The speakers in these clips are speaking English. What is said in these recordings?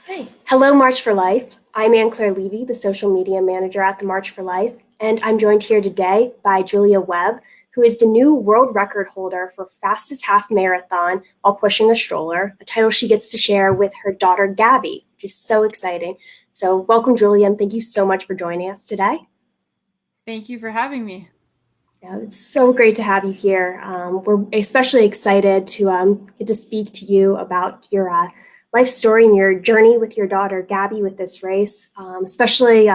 Hey, hello, March for Life. I'm Ann Claire Levy, the social media manager at the March for Life, and I'm joined here today by Julia Webb, who is the new world record holder for fastest half marathon while pushing a stroller, a title she gets to share with her daughter Gabby, which is so exciting. So, welcome, Julia, and thank you so much for joining us today. Thank you for having me. Yeah, it's so great to have you here. We're especially excited to get to speak to you about your life story and your journey with your daughter Gabby with this race, especially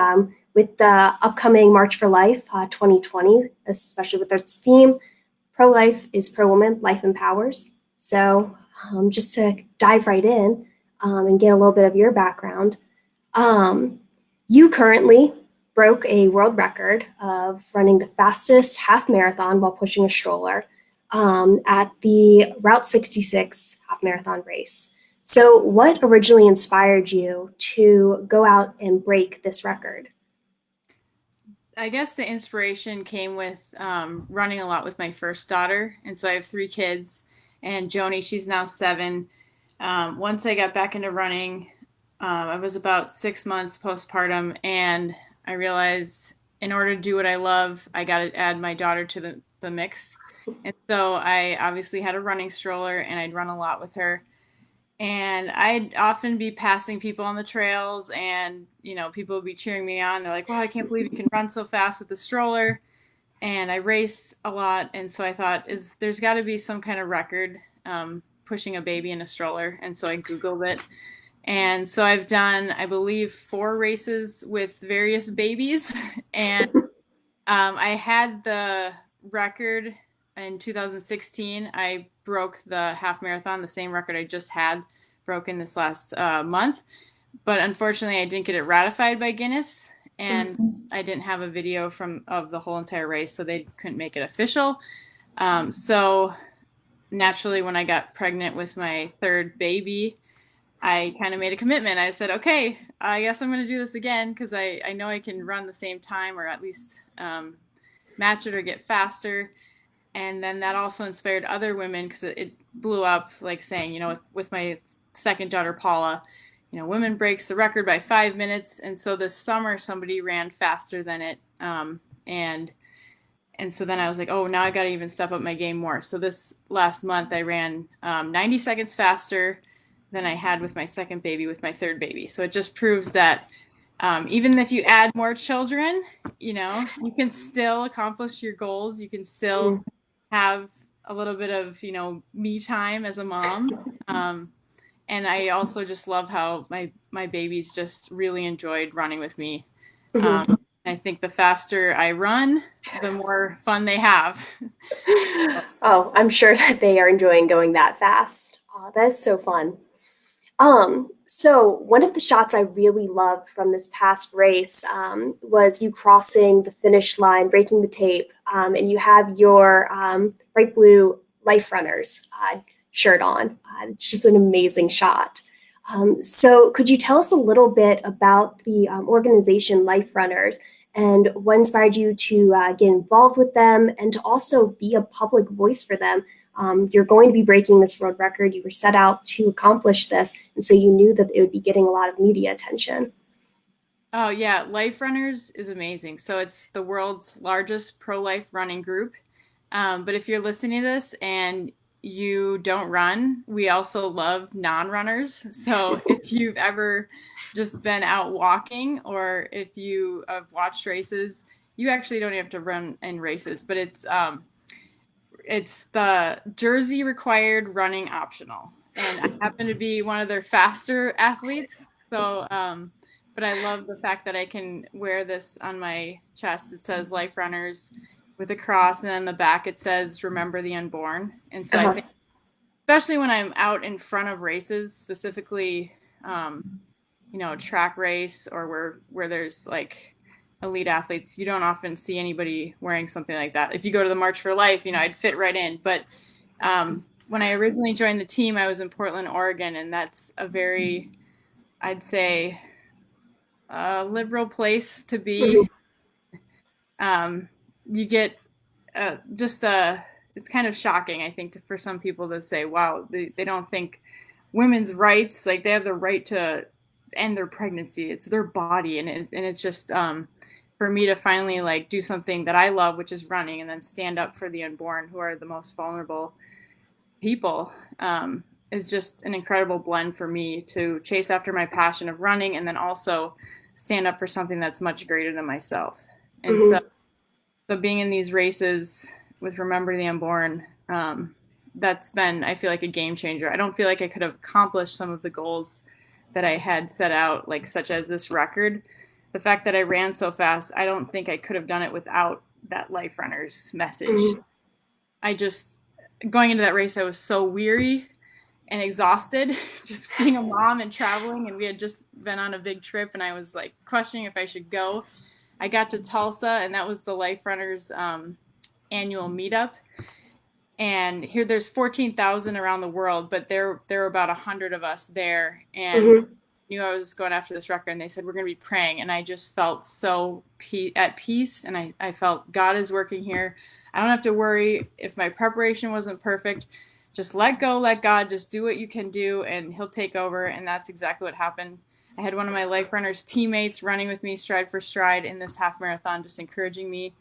with the upcoming March for Life 2020, especially with its theme, Pro Life is Pro Woman, Life Empowers. So, just to dive right in and get a little bit of your background, um, you currently broke a world record of running the fastest half marathon while pushing a stroller at the Route 66 half marathon race. So, what originally inspired you to go out and break this record? I guess the inspiration came with running a lot with my first daughter. And so I have three kids, and Joni, she's now 7. Once I got back into running, I was about 6 months postpartum, and I realized in order to do what I love, I got to add my daughter to the mix. And so I obviously had a running stroller, and I'd run a lot with her. And I'd often be passing people on the trails, and people would be cheering me on. They're like, wow, I can't believe you can run so fast with the stroller. And I race a lot, and so I thought, is there's got to be some kind of record pushing a baby in a stroller. And so I Googled it, and so I've done, I believe, 4 races with various babies. And I had the record in 2016. I broke the half marathon, the same record I just had broken this last month. But unfortunately, I didn't get it ratified by Guinness, and I didn't have a video of the whole entire race, so they couldn't make it official. So naturally, when I got pregnant with my third baby, I kind of made a commitment. I said, okay, I guess I'm going to do this again because I know I can run the same time, or at least match it or get faster. And then that also inspired other women because it blew up, like saying, with my second daughter Paula, women breaks the record by 5 minutes. And so this summer somebody ran faster than it, and so then I was like, oh, now I got to even step up my game more. So this last month I ran 90 seconds faster than I had with my second baby, with my third baby. So it just proves that even if you add more children, you can still accomplish your goals. You can still have a little bit of, me time as a mom. And I also just love how my babies just really enjoyed running with me. Mhm. I think the faster I run, the more fun they have. Oh, I'm sure that they are enjoying going that fast. Oh, that is so fun. So one of the shots I really loved from this past race was you crossing the finish line, breaking the tape, and you have your bright blue Life Runners shirt on. It's just an amazing shot. So could you tell us a little bit about the organization Life Runners and what inspired you to get involved with them and to also be a public voice for them? You're going to be breaking this world record. You were set out to accomplish this, and so you knew that it would be getting a lot of media attention. Oh yeah, Life Runners is amazing. So it's the world's largest pro-life running group. But if you're listening to this and you don't run, we also love non-runners. So if you've ever just been out walking, or if you have watched races, you actually don't have to run in races, but it's the jersey required, running optional. And I happen to be one of their faster athletes. So, but I love the fact that I can wear this on my chest. It says Life Runners with a cross, and then the back it says Remember the Unborn. And so I Uh-huh. think, especially when I'm out in front of races, specifically, um, a track race or where there's like elite athletes, you don't often see anybody wearing something like that. If you go to the March for Life, I'd fit right in. But when I originally joined the team, I was in Portland, Oregon, and that's a very, I'd say, liberal place to be. Mhm. You get just it's kind of shocking, I think, for some people to say, wow, they don't think women's rights, like they have the right to end their pregnancy. It's their body, and it's just for me to finally like do something that I love, which is running, and then stand up for the unborn, who are the most vulnerable people, is just an incredible blend for me to chase after my passion of running, and then also stand up for something that's much greater than myself. And so, Mhm. so being in these races with Remember the Unborn, that's been, I feel like, a game changer. I don't feel like I could have accomplished some of the goals that I had set out, like such as this record. The fact that I ran so fast, I don't think I could have done it without that Life Runners message. Mhm. I just, going into that race, I was so weary and exhausted just being a mom and traveling. And we had just been on a big trip, and I was like questioning if I should go. I got to Tulsa, and that was the Life Runners annual meetup. And here there's 14,000 around the world, but there were about 100 of us there, and Mhm. knew I was going after this record, and they said we're going to be praying, and I just felt so at peace, and I felt God is working here. I don't have to worry if my preparation wasn't perfect. Just let go, let God, just do what you can do, and He'll take over. And that's exactly what happened. I had one of my Life Runners teammates running with me stride for stride in this half marathon, just encouraging me,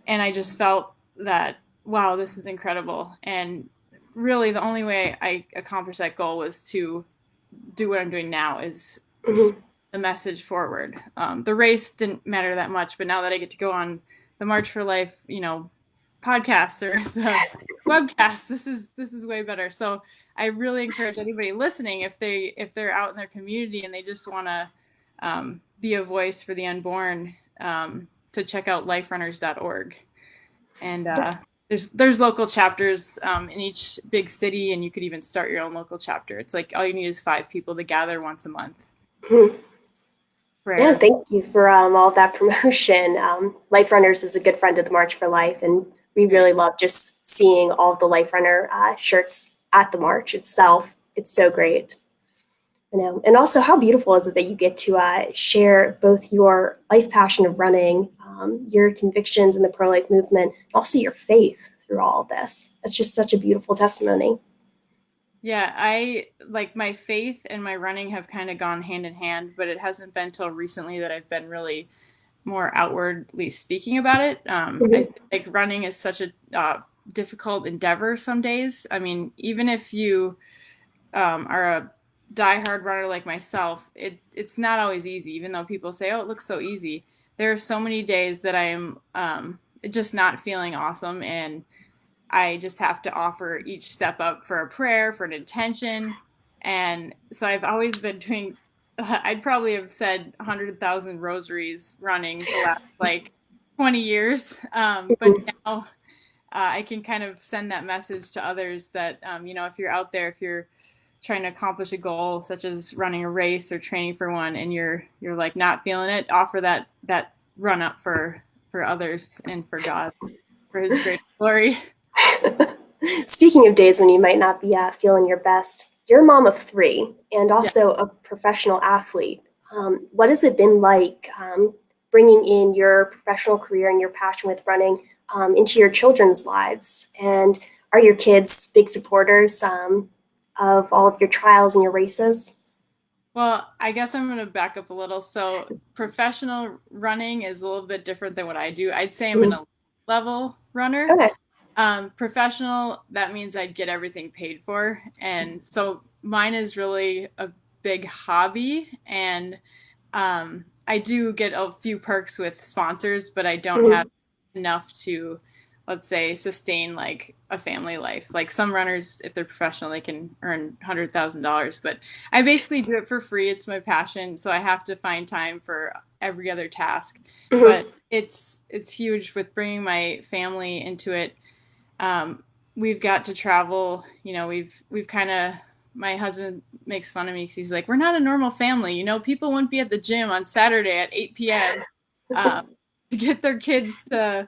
and I just felt that, wow, this is incredible. And really, the only way I accomplished that goal was to do what I'm doing now, is Mhm. the message forward. The race didn't matter that much, but now that I get to go on the March for Life, podcast or the webcast, this is way better. So I really encourage anybody listening, if they're out in their community and they just want to be a voice for the unborn, to check out liferunners.org. And there's local chapters in each big city, and you could even start your own local chapter. It's like all you need is 5 people to gather once a month. Mhm. Yeah, Prayer. thank you for all that promotion. Life Runners is a good friend of the March for Life, and we Great. really love just seeing all the Life Runner shirts at the march itself. It's so great. And also, how beautiful is it that you get to share both your life passion of running, your convictions in the pro-life movement, and also your faith through all of this. That's just such a beautiful testimony. Yeah, I like my faith and my running have kind of gone hand in hand, but it hasn't been till recently that I've been really more outwardly speaking about it. I Mhm. feel like running is such a difficult endeavor some days. I mean, even if you are a diehard runner like myself, it's not always easy. Even though people say, "Oh, it looks so easy," there are so many days that I am just not feeling awesome, and I just have to offer each step up for a prayer, for an intention. And so I've always been doing, I'd probably have said 100,000 rosaries running the last like 20 years. But Mhm. now I can kind of send that message to others that, if you're out there, if you're trying to accomplish a goal such as running a race or training for one, and you're like not feeling it, offer that run up for others and for God, for His great glory. Speaking of days when you might not be feeling your best, you're a mom of three and Yeah. also a professional athlete. What has it been like bringing in your professional career and your passion with running into your children's lives? And are your kids big supporters of all of your trials and your races? Well, I guess I'm going to back up a little. So, professional running is a little bit different than what I do. I'd say I'm an Mhm. elite level runner. Okay. Professional, that means I'd get everything paid for. And so mine is really a big hobby. And I do get a few perks with sponsors, but I don't have Mhm. enough to, let's say, sustain like a family life. Like some runners, if they're professional, they can earn $100,000. But I basically do it for free. It's my passion, so I have to find time for every other task. But Mhm. it's huge with bringing my family into it. um, we've got to travel. We've kind of, my husband makes fun of me because he's like, we're not a normal family. People wouldn't be at the gym on Saturday at 8 p.m. To get their kids to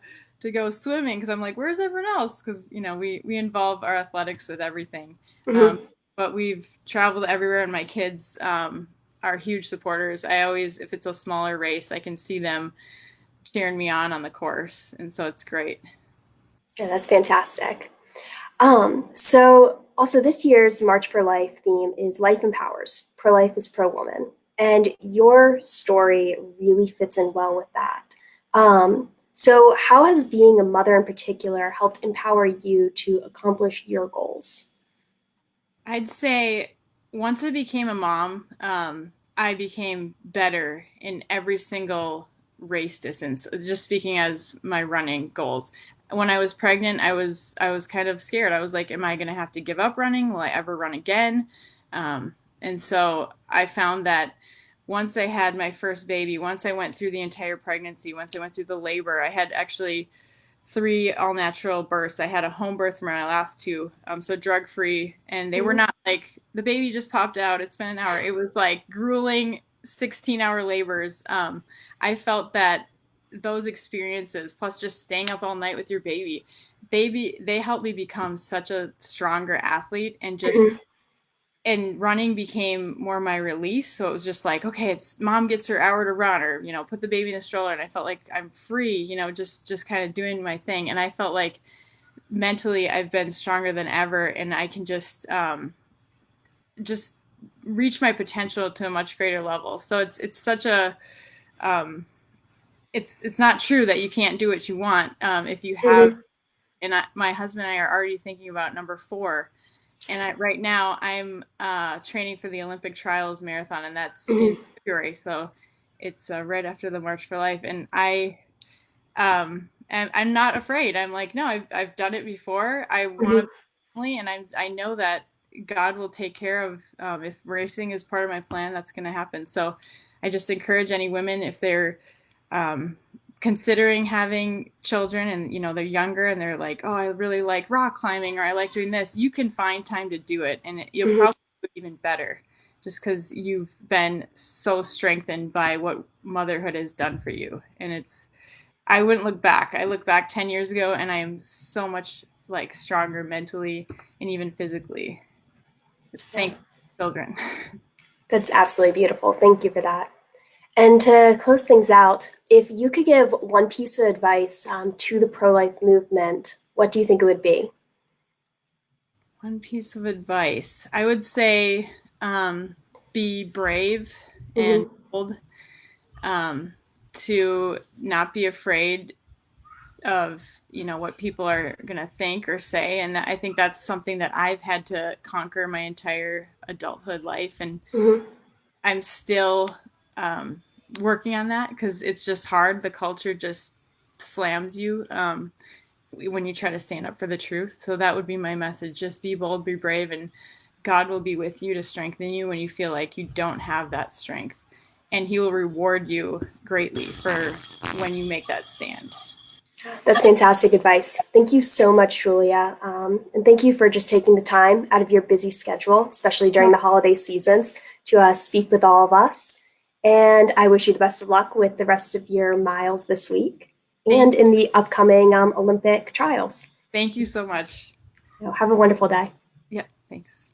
go swimming, because I'm like, where's everyone else? Because we involve our athletics with everything. Um, Mhm. but we've traveled everywhere, and my kids are huge supporters. I always, if it's a smaller race, I can see them cheering me on the course, and so it's great. Yeah, that's fantastic. So also this year's March for Life theme is Life Empowers. Pro life is pro woman. And your story really fits in well with that. So, how has being a mother in particular helped empower you to accomplish your goals? I'd say once I became a mom, I became better in every single race distance. Just speaking as my running goals. When I was pregnant, I was kind of scared. I was like, "Am I going to have to give up running? Will I ever run again?" And so I found that once I had my first baby, once I went through the entire pregnancy, once I went through the labor, I had actually three all natural births. I had a home birth for my last two, so drug free, and they were Mhm. not like the baby just popped out. It's been an hour. It was like grueling 16-hour labors. I felt that those experiences, plus just staying up all night with your baby, they helped me become such a stronger athlete, and just Mhm. and running became more my release. So it was just like, okay, it's mom gets her hour to run, or put the baby in a stroller, and I felt like I'm free, just kind of doing my thing. And I felt like mentally I've been stronger than ever, and I can just reach my potential to a much greater level. So it's such a um, it's not true that you can't do what you want, if you have. Mhm. And my husband and I are already thinking about number four. And right now I'm training for the Olympic Trials Marathon, and that's in Mhm. February. So it's right after the March for Life. And I'm not afraid. I'm like, no, I've done it before. I want to Mhm. be family, and I know that God will take care of, if racing is part of my plan, that's going to happen. So I just encourage any women, if they're um, considering having children, and they're younger and they're like, oh, I really like rock climbing, or I like doing this, you can find time to do it, and you'll Mhm. probably do it even better, just because you've been so strengthened by what motherhood has done for you. And I wouldn't look back. I look back 10 years ago, and I am so much like stronger mentally and even physically, Yeah, thanks to children. that's absolutely beautiful. Thank you for that. And to close things out, if you could give one piece of advice to the pro life movement, what do you think it would be? One piece of advice I would say, um, be brave and Mhm. bold, um, to not be afraid of what people are going to think or say. And I think that's something that I've had to conquer my entire adulthood life, and Mhm. I'm still working on that, because it's just hard. The culture just slams you, when you try to stand up for the truth. So that would be my message: just be bold, be brave, and God will be with you to strengthen you when you feel like you don't have that strength, and He will reward you greatly for when you make that stand. That's fantastic advice. Thank you so much, Julia. And thank you for just taking the time out of your busy schedule, especially during the holiday seasons, to speak with all of us. And I wish you the best of luck with the rest of your miles this week Thank and in the upcoming Olympic trials. thank you so much. Have a wonderful day. Yep, thanks.